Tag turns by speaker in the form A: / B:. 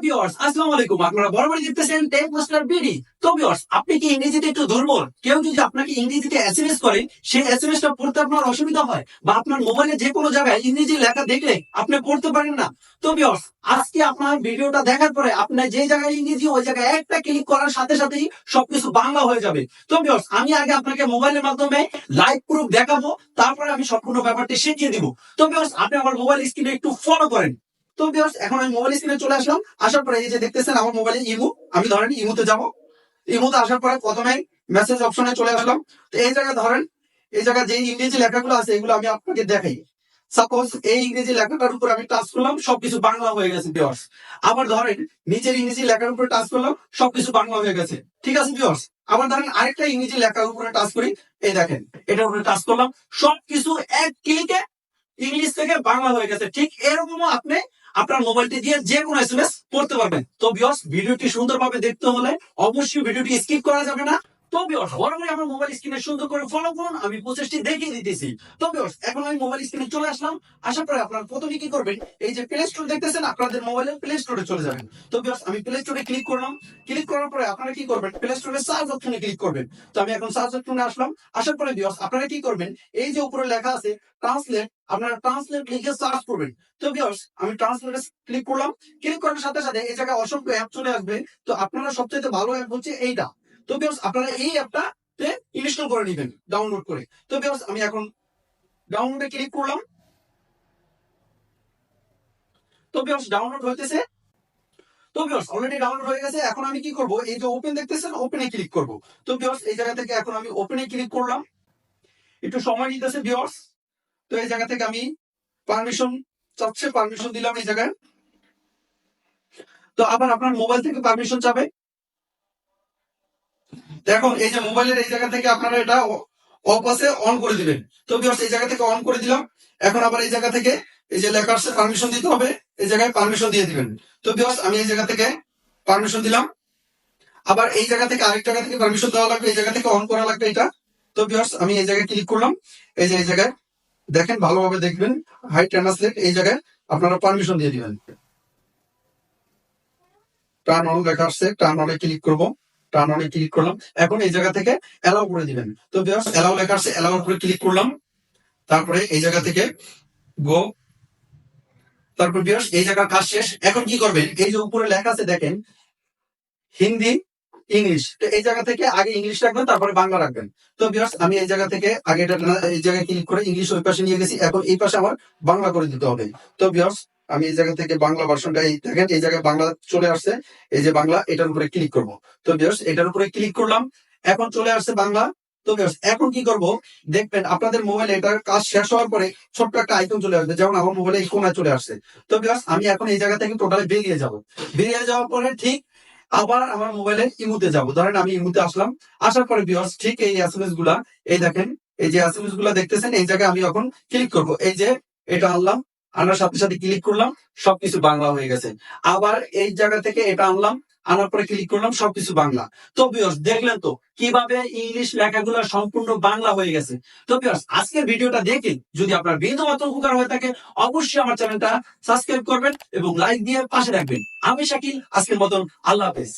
A: Viewers আসসালামু আলাইকুম, আপনারা বরাবরই দেখতেছেন টেক মাস্টার বিডি। তো ভিউয়ার্স, আপনি কি ইংরেজিতে একটু দুর্বল? কেউ যদি আপনাকে ইংরেজিতে এসএমএস করে, সেই এসএমএসটা পড়তে আপনার অসুবিধা হয়, বা আপনার মোবাইলে যে কোনো জায়গায় ইংরেজি লেখা দেখলে আপনি পড়তে পারেন না। তো ভিউয়ার্স, আজকে আপনার ভিডিওটা দেখার পরে আপনি যে জায়গায় ইংরেজি, ওই জায়গায় একটা ক্লিক করার সাথে সাথেই সবকিছু বাংলা হয়ে যাবে। তো ভিউয়ার্স, আমি আগে আপনাকে মোবাইলের মাধ্যমে লাইভ প্রুফ দেখাবো, তারপরে আমি সম্পূর্ণ ব্যাপারটি শিখিয়ে দিব। তো ভিউয়ার্স, আপনি আমার মোবাইল স্ক্রিনে একটু ফলো করেন। তো ভিউয়ার্স, এখন আমি মোবাইল স্ক্রিনে চলে আসলাম। আসার পরে এই যে দেখতেছেন আমার মোবাইলে ইমো, আমি ধরেন ইমোতে যাব। ইমোতে আসার পরে প্রথমে মেসেজ অপশনে চলে আসলাম। তো এই জায়গায় ধরেন, এই জায়গায় যে ইংরেজি লেখাগুলো আছে এগুলো আমি আপনাকে দেখাই। সাপোজ এই ইংরেজি লেখাটার উপর আমি টাচ করলাম, সবকিছু বাংলা হয়ে গেছে ভিউয়ার্স। আবার ধরেন নিচের ইংরেজি লেখার উপর টাচ করলাম, সবকিছু বাংলা হয়ে গেছে। ঠিক আছে ভিউয়ার্স, আবার ধরেন আরেকটা ইংরেজি লেখার উপরে টাচ করি, এই দেখেন এটার উপরে টাচ করলাম, সবকিছু এক ক্লিকে ইংলিশ থেকে বাংলা হয়ে গেছে। ঠিক এরকমও আপনি আপনার মোবাইলটি দিয়ে যে কোনো এসএমএস পড়তে পারবেন। তো ভিউয়ার্স, ভিডিওটি সুন্দরভাবে দেখতে হলে অবশ্যই ভিডিওটি স্কিপ করা যাবে না। তো ভিউয়ার্স, বরাবরই আমার মোবাইল স্ক্রিনে সুন্দর করে ফলো করুন, আমি প্রসেসটি দেখিয়ে দিতেছি। তো ভিউয়ার্স, এখন আমি মোবাইল স্ক্রিনে চলে আসলাম। আসার পরে আপনার প্রথমে কি করবেন, এই যে প্লে স্টোর দেখতেছেন, আপনাদের মোবাইলের প্লে স্টোরে চলে যাবেন। তো ভিউয়ার্স, আমি প্লে স্টোরে ক্লিক করলাম। ক্লিক করার পরে আপনারা কি করবেন, প্লে স্টোরে সার্চ অপশনে ক্লিক করবেন। তো আমি এখন সার্চ অপশনে আসলাম। আসার পরে ভিউয়ার্স, আপনারা কি করবেন, এই যে উপরে লেখা আছে ট্রান্সলেট, আপনারা ট্রান্সলেট লিখে সার্চ করবেন। তো ভিউয়ার্স, আমি ট্রান্সলেটে ক্লিক করলাম। ক্লিক করার সাথে সাথে এই জায়গায় অসংখ্য অ্যাপ চলে আসবে। তো আপনারা সবচেয়ে ভালো অ্যাপ হচ্ছে এইটা। তো ভিউয়ার্স, আপনারা এই অ্যাপটা ইনস্টল করে নেবেন ডাউনলোড করে। তো ভিউয়ার্স, আমি এখন ডাউনলোডে ক্লিক করলাম। তো ভিউয়ার্স, ডাউনলোড হইতেছে। তো ভিউয়ার্স, অলরেডি ডাউনলোড হয়ে গেছে। এখন আমি কি করব, এই যে ওপেন দেখতেছেন, ওপেনে ক্লিক করব। তো ভিউয়ার্স, এই জায়গা থেকে এখন আমি ওপেনে ক্লিক করলাম। একটু সময় নিতেছে ভিউয়ার্স। তো এই জায়গা থেকে আমি পারমিশন চাচ্ছে, পারমিশন দিলাম এই জায়গায়। তো আবার আপনার মোবাইল থেকে পারমিশন চাবে। দেখুন এই যে মোবাইলের এই জায়গা থেকে আপনারা এটা অফ আছে, অন করে দিবেন। তো ভিউয়ার্স, এই জায়গা থেকে অন করে দিলাম। এখন আবার এই জায়গা থেকে এই যে লেখা আছে পারমিশন দিতে হবে, এই জায়গায় পারমিশন দিয়ে দিবেন। তো ভিউয়ার্স, আমি এই জায়গা থেকে পারমিশন দিলাম। আবার এই জায়গা থেকে আরেক জায়গা থেকে পারমিশন দেওয়া লাগবে, এই জায়গা থেকে অন করা লাগবে এটা। তো ভিউয়ার্স, আমি এই জায়গায় ক্লিক করলাম। এই যে এই জায়গায় দেখেন, ভালোভাবে দেখবেন, হাই ট্রান্সলেট, এই জায়গায় আপনারা পারমিশন দিয়ে দিবেন। টার্ন অন লেখা আসছে, টার্ন অনে ক্লিক করব। টার্ন অনে ক্লিক করলাম। এখন এই জায়গা থেকে অ্যালাউ করে দিবেন। তো ভিউয়ার্স, অ্যালাউ লেখা আসছে, অ্যালাউ উপরে ক্লিক করলাম। তারপরে এই জায়গা থেকে গো। তারপর ভিউয়ার্স, এই জায়গার কাজ শেষ। এখন কি করবেন, এই যে উপরে লেখা আছে দেখেন হিন্দি, ইংলিশ। তো এই জায়গা থেকে আগে ইংলিশ রাখবেন, তারপরে বাংলা রাখবেন। তো ভিউয়ার্স, আমি এই জায়গা থেকে আগে এটা এই জায়গায় ক্লিক করে ইংলিশ ওই পাশে নিয়ে গেছি। এখন এই পাশে আমার বাংলা করে দিতে হবে। তো ভিউয়ার্স, আমি এই জায়গা থেকে বাংলা ভার্সনটা এই দেখেন, এই জায়গায় বাংলা চলে আসছে। এই যে বাংলা, এটার উপরে ক্লিক করব। তো ভিউয়ার্স, এটার উপরে ক্লিক করলাম। এখন চলে আসছে বাংলা। তো ভিউয়ার্স, এখন কি করব, দেখবেন আপনাদের মোবাইলে এটার কাজ শেষ হওয়ার পরে ছোট্ট একটা আইকন চলে আসবে, যেমন আমার মোবাইলে এই কোনায় চলে আসছে। তো ভিউয়ার্স, আমি এখন এই জায়গা থেকে টোটালি বেরিয়ে যাব। বেরিয়ে যাওয়ার পরে ঠিক আবার আমার মোবাইলে ইমুতে যাব। ধরেন আমি ইমুতে আসলাম। আসার পরে ভিউয়ার্স, ঠিক এই এসএমএস গুলা, এই দেখেন, এই যে এসএমএস গুলা দেখতেছেন, এই জায়গায় আমি এখন ক্লিক করব। এই যে এটা আনলাম, আনার সাথে সাথে ক্লিক করলাম, সবকিছু বাংলা হয়ে গেছে। আবার এই জায়গা থেকে এটা আনলাম, আনার পরে ক্লিক করলাম, সবকিছু বাংলা। তো ভিউয়ার্স, দেখলেন তো কিভাবে ইংলিশ লেখাগুলো সম্পূর্ণ বাংলা হয়ে গেছে। তো ভিউয়ার্স, আজকের ভিডিওটা দেখে যদি আপনার বিন্দুমাত্র উপকার হয়ে থাকে, অবশ্যই আমার চ্যানেলটা সাবস্ক্রাইব করবেন এবং লাইক দিয়ে পাশে রাখবেন। আমি শাকিল, আজকের মতন আল্লাহ হাফেজ।